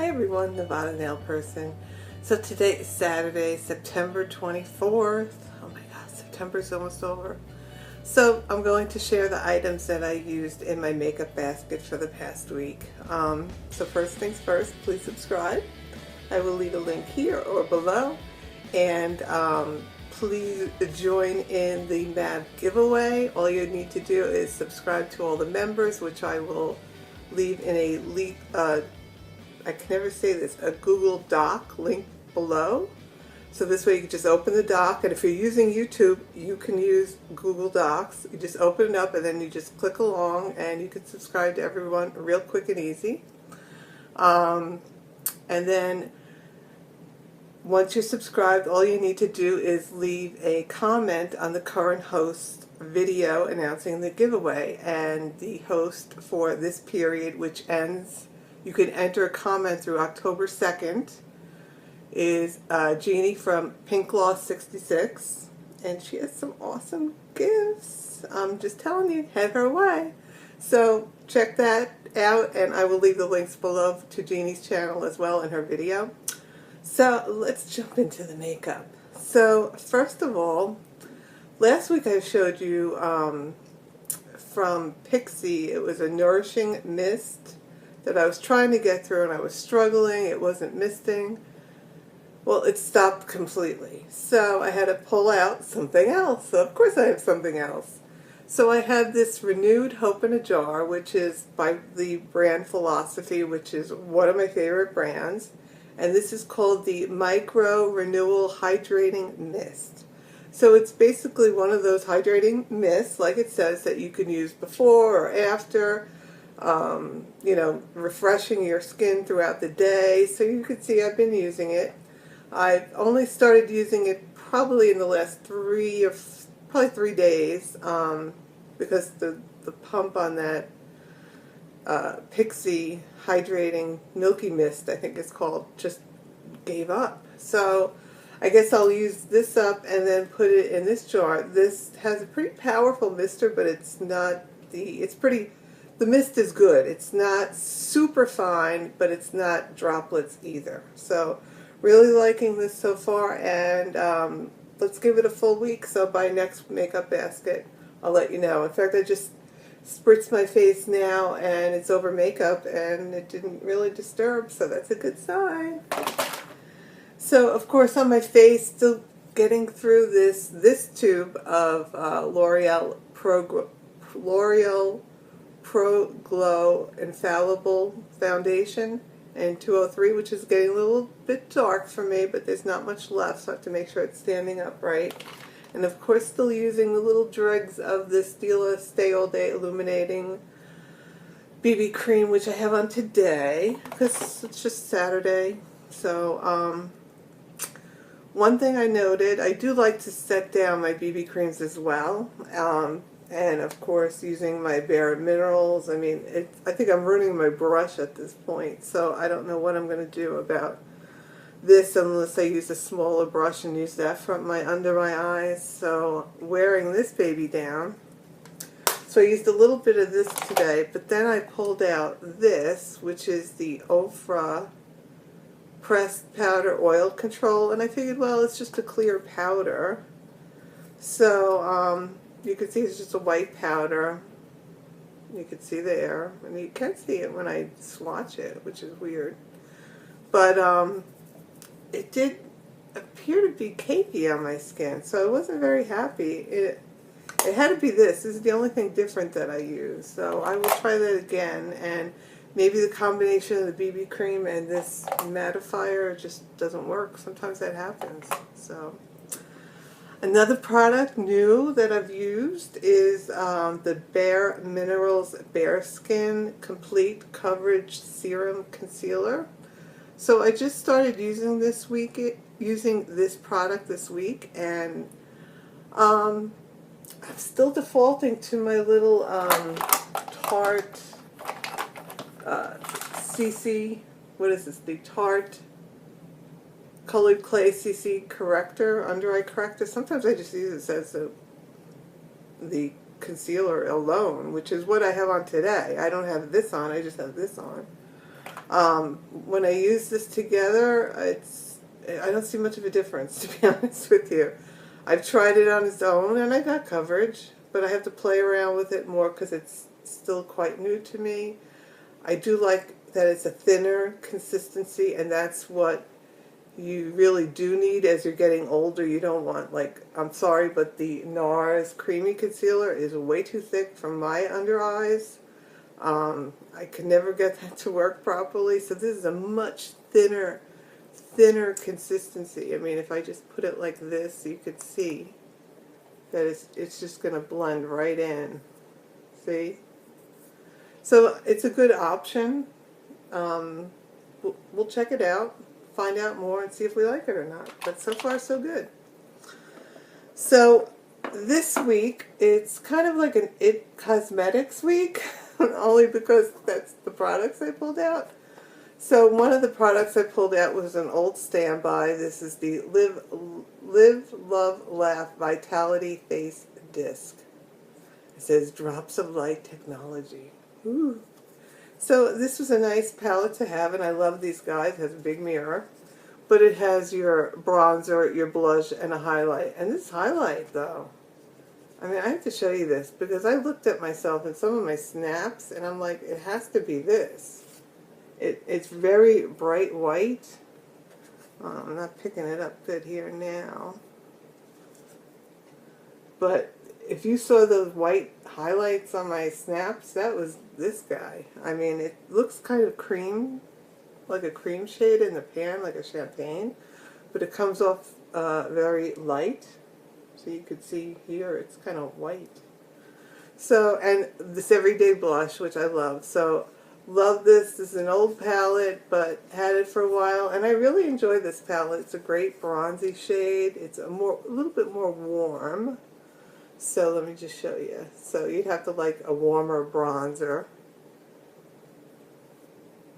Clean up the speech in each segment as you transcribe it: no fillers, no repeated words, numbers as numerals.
Hi everyone, Nevada Nail Person. So today is Saturday, September 24th. Oh my god, September's almost over. So I'm going to share the items that I used in my makeup basket for the past week. So first things first, please subscribe. I will leave a link here or below. And please join in the MAD giveaway. All you need to do is subscribe to all the members, which I will leave in a I can never say this, a Google Doc link below. So this way you can just open the doc, and if you're using YouTube, you can use Google Docs. You just open it up and then you just click along and you can subscribe to everyone real quick and easy. And then once you're subscribed, all you need to do is leave a comment on the current host video announcing the giveaway. And the host for this period, which ends, you can enter a comment through October 2nd, is Jeannie from PinkLaw66, and she has some awesome gifts. I'm just telling you, head her way. So check that out, and I will leave the links below to Jeannie's channel as well in her video. So let's jump into the makeup. So first of all, last week I showed you from Pixie, it was a nourishing mist that I was trying to get through and I was struggling. It wasn't misting. Well, it stopped completely. So I had to pull out something else. So of course I have something else. So I have this Renewed Hope in a Jar, which is by the brand Philosophy, which is one of my favorite brands. And this is called the Micro Renewal Hydrating Mist. So it's basically one of those hydrating mists, like it says, that you can use before or after. You know, refreshing your skin throughout the day. So you can see I've been using it. I've only started using it probably in the last 3 days because the pump on that Pixie Hydrating Milky Mist, I think it's called, just gave up. So I guess I'll use this up and then put it in this jar. This has a pretty powerful mister, but it's not the mist is good. It's not super fine, but it's not droplets either. So really liking this so far, and let's give it a full week. So by next makeup basket, I'll let you know. In fact, I just spritzed my face now, and it's over makeup, and it didn't really disturb, so that's a good sign. So of course on my face, still getting through this tube of L'Oreal Pro Glow Infallible Foundation and 203, which is getting a little bit dark for me, but there's not much left, so I have to make sure it's standing up right. And of course still using the little dregs of this Stila Stay All Day Illuminating BB cream, which I have on today because it's just Saturday. So one thing I noted, I do like to set down my BB creams as well. And of course using my Bare Minerals. I mean, I think I'm ruining my brush at this point, so I don't know what I'm going to do about this unless I use a smaller brush and use that for under my eyes. So wearing this baby down. So I used a little bit of this today, but then I pulled out this, which is the Ofra Pressed Powder Oil Control, and I figured, well, it's just a clear powder. So you can see it's just a white powder. You can see there, and you can see it when I swatch it, which is weird. But it did appear to be cakey on my skin, so I wasn't very happy. It had to be this. This is the only thing different that I use. So I will try that again, and maybe the combination of the BB cream and this mattifier just doesn't work. Sometimes that happens. So another product new that I've used is the Bare Minerals Bare Skin Complete Coverage Serum Concealer. So I just started using this product this week, and I'm still defaulting to my little Tarte CC. What is this? The Tarte Colored Clay CC Corrector, Under Eye Corrector. Sometimes I just use it as the concealer alone, which is what I have on today. I don't have this on, I just have this on. When I use this together, I don't see much of a difference, to be honest with you. I've tried it on its own and I got coverage, but I have to play around with it more because it's still quite new to me. I do like that it's a thinner consistency, and that's what you really do need as you're getting older. You don't want, like, I'm sorry, but the NARS Creamy Concealer is way too thick for my under eyes. I could never get that to work properly, so this is a much thinner consistency. I mean, if I just put it like this, you could see that it's just going to blend right in. See? So it's a good option. We'll check it out, find out more, and see if we like it or not. But so far, so good. So this week, it's kind of like an IT Cosmetics week, only because that's the products I pulled out. So one of the products I pulled out was an old standby. This is the Live, Love, Laugh Vitality Face Disc. It says Drops of Light Technology. Ooh. So this was a nice palette to have, and I love these guys. It has a big mirror. But it has your bronzer, your blush, and a highlight. And this highlight, though, I mean, I have to show you this because I looked at myself in some of my snaps, and I'm like, it has to be this. It's very bright white. I'm not picking it up good here now. But if you saw those white highlights on my snaps, that was this guy. I mean, it looks kind of cream, like a cream shade in the pan, like a champagne, but it comes off very light. So you could see here, it's kind of white. So, and this everyday blush, which I love. So, love this. This is an old palette, but had it for a while, and I really enjoy this palette. It's a great bronzy shade. It's a little bit more warm. So let me just show you. So you'd have to like a warmer bronzer.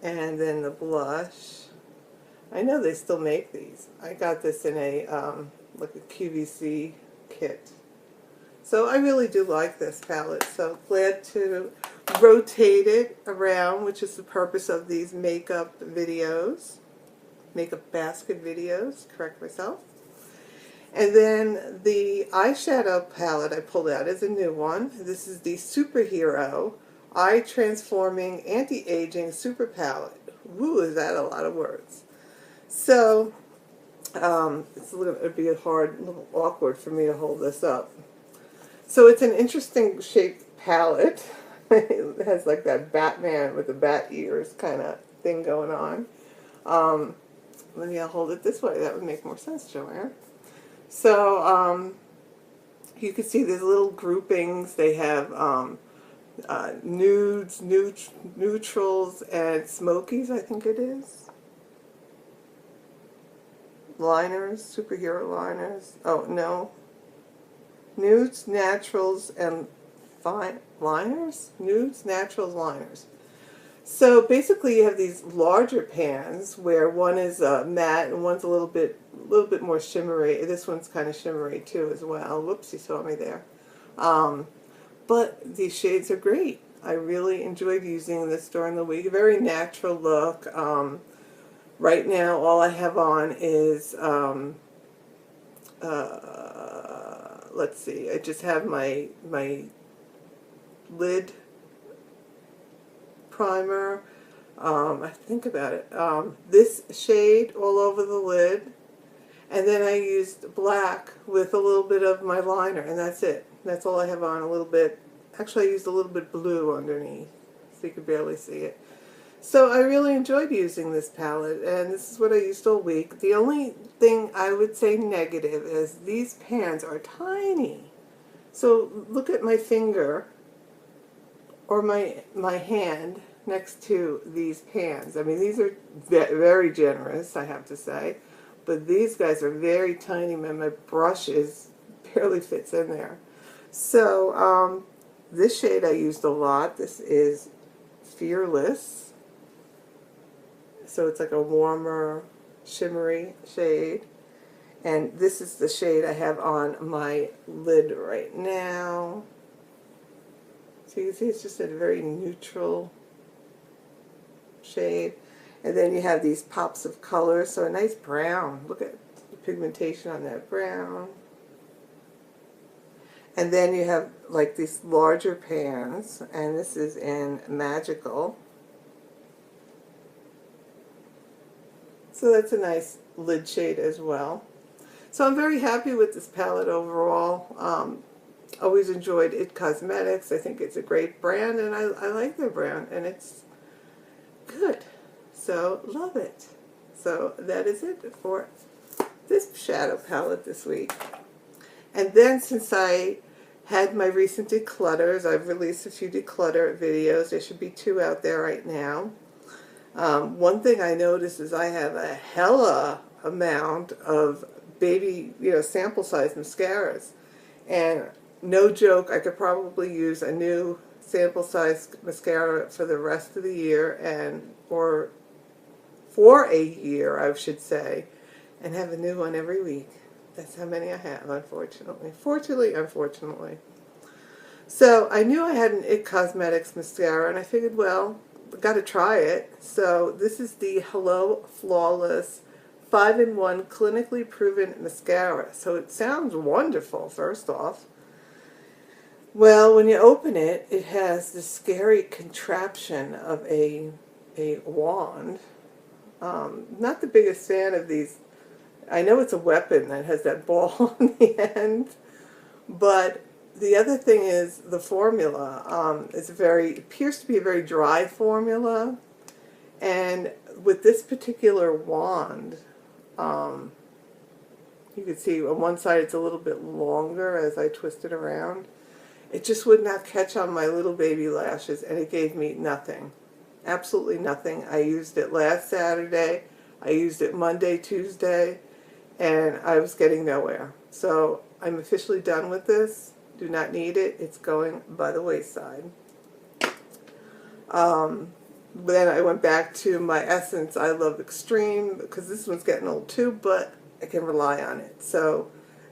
And then the blush. I know they still make these. I got this in a like a QVC kit. So I really do like this palette. So glad to rotate it around, which is the purpose of these makeup videos. Makeup basket videos, correct myself. And then the eyeshadow palette I pulled out is a new one. This is the Superhero Eye Transforming Anti-Aging Super Palette. Woo, is that a lot of words. So, it'd be a little awkward for me to hold this up. So it's an interesting shaped palette. It has like that Batman with the bat ears kind of thing going on. Maybe I'll hold it this way. That would make more sense, Joanne. So, you can see these little groupings. They have nudes, neutrals, and smokies, I think it is. Liners, superhero liners. Oh, no. Nudes, naturals, and fine liners? Nudes, naturals, liners. So basically you have these larger pans where one is matte and one's a little bit more shimmery. This one's kind of shimmery too as well. Whoops, you saw me there. But these shades are great. I really enjoyed using this during the week. A very natural look. Right now all I have on is, let's see, I just have my lid primer. I think about it. This shade all over the lid, and then I used black with a little bit of my liner, and that's it. That's all I have on. A little bit. Actually, I used a little bit blue underneath, so you could barely see it. So I really enjoyed using this palette, and this is what I used all week. The only thing I would say negative is these pans are tiny. So look at my finger or my hand next to these pans. I mean, these are very generous, I have to say, but these guys are very tiny, and my brush barely fits in there. So this shade I used a lot. This is Fearless. So it's like a warmer, shimmery shade. And this is the shade I have on my lid right now. So you can see it's just a very neutral shade. And then you have these pops of color, so a nice brown. Look at the pigmentation on that brown. And then you have like these larger pans, and this is in Magical. So that's a nice lid shade as well. So I'm very happy with this palette overall. Always enjoyed IT Cosmetics. I think it's a great brand, and I like their brand, and it's good. So love it. So that is it for this shadow palette this week. And then since I had my recent declutters, I've released a few declutter videos. There should be 2 out there right now. One thing I noticed is I have a hella amount of baby, sample size mascaras. And no joke, I could probably use a new sample size mascara for the rest of the year, or for a year, I should say, and have a new one every week. That's how many I have, unfortunately. Fortunately, unfortunately. So I knew I had an IT Cosmetics mascara, and I figured, well, got to try it. So this is the Hello Flawless 5-in-1 clinically proven mascara. So it sounds wonderful, first off. Well, when you open it, it has this scary contraption of a wand. Not the biggest fan of these. I know it's a weapon that has that ball on the end, but the other thing is the formula. Appears to be a very dry formula, and with this particular wand, you can see on one side it's a little bit longer as I twist it around. It just would not catch on my little baby lashes, and it gave me nothing. Absolutely nothing. I used it last Saturday, I used it Monday, Tuesday, and I was getting nowhere. So I'm officially done with this. Do not need it. It's going by the wayside. Then I went back to my Essence I Love Extreme, because this one's getting old too, but I can rely on it. So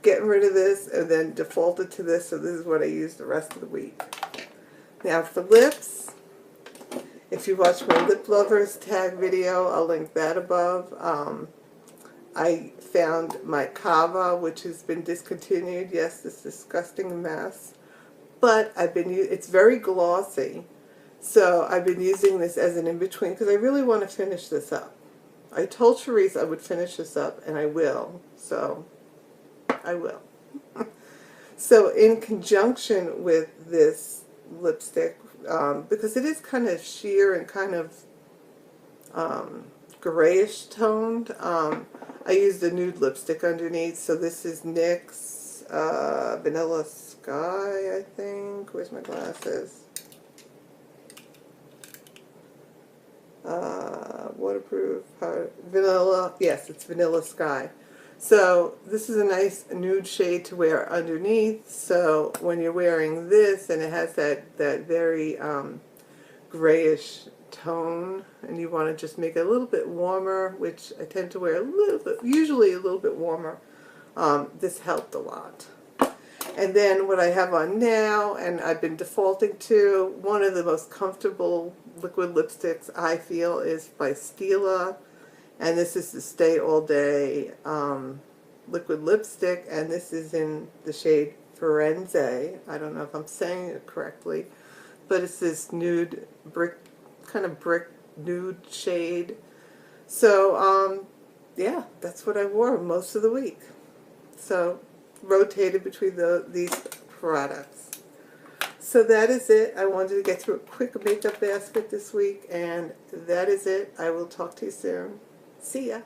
getting rid of this and then defaulted to this, so this is what I use the rest of the week. Now for lips, if you watch my Lip Lovers tag video, I'll link that above. I found my Kava, which has been discontinued. Yes, this disgusting mess. But it's very glossy. So I've been using this as an in-between because I really want to finish this up. I told Charisse I would finish this up, and I will. So I will. So in conjunction with this lipstick, because it is kind of sheer and kind of grayish toned, I used a nude lipstick underneath. So this is NYX Vanilla Sky, I think. Where's my glasses? Waterproof vanilla. Yes, it's Vanilla Sky. So this is a nice nude shade to wear underneath. So when you're wearing this and it has that very grayish tone, and you want to just make it a little bit warmer, which I tend to wear a little bit, usually a little bit warmer, this helped a lot. And then what I have on now, and I've been defaulting to, one of the most comfortable liquid lipsticks I feel is by Stila. And this is the Stay All Day liquid lipstick, and this is in the shade Firenze. I don't know if I'm saying it correctly, but it's this nude, kind of brick nude shade. So, yeah, that's what I wore most of the week. So, rotated between these products. So that is it. I wanted to get through a quick makeup basket this week, and that is it. I will talk to you soon. See ya.